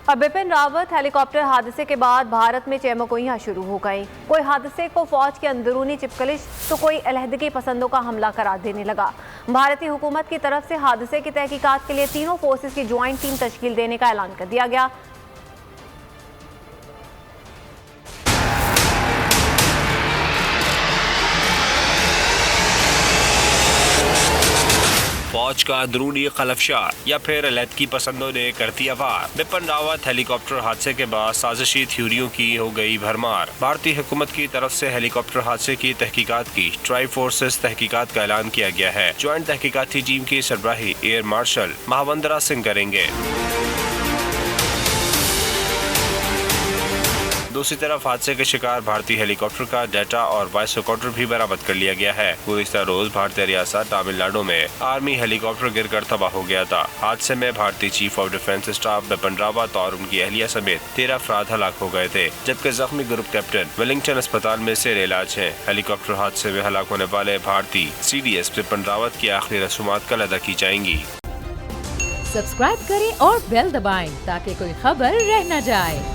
अब बिपिन रावत हेलीकॉप्टर हादसे के बाद भारत में चहमकोइयां शुरू हो गई। कोई हादसे को फौज की अंदरूनी चिपकलिश तो कोई अलहदगी पसंदों का हमला करार देने लगा। भारतीय हुकूमत की तरफ से हादसे की तहकीकात के लिए तीनों फोर्सेस की ज्वाइंट टीम तश्कील देने का ऐलान कर दिया गया। फौज का अंदरूनी खलफशा या फिर अलहदगी पसंदों ने कर दिया वार। बिपिन रावत हेलीकॉप्टर हादसे के बाद साजिशी थ्योरियों की हो गई भरमार। भारतीय हुकूमत की तरफ से हेलीकॉप्टर हादसे की तहकीकात की ट्राई फोर्सेस तहकीकात का ऐलान किया गया है। ज्वाइंट तहकीकाती टीम की सरबराही एयर मार्शल महावंदरा सिंह करेंगे। दूसरी तरफ हादसे के शिकार भारतीय हेलीकॉप्टर का डाटा और वॉइस रिकॉर्डर भी बरामद कर लिया गया है। गुज़िश्ता रोज भारतीय रियासत तमिलनाडु में आर्मी हेलीकॉप्टर गिरकर तबाह हो गया था। हादसे में भारतीय chief of defence staff Bipin Rawat और उनकी अहलिया समेत 13 अफराद हलाक हो गए थे, जबकि जख्मी ग्रुप कैप्टन वेलिंगटन अस्पताल में जेर इलाज है। हेलीकॉप्टर हादसे में हलाक होने वाले भारतीय CDS बिपिन रावत की आखिरी रसूमात कल अदा की जाएंगी। सब्सक्राइब करें और बेल दबाएं ताकि कोई खबर रह न जाए।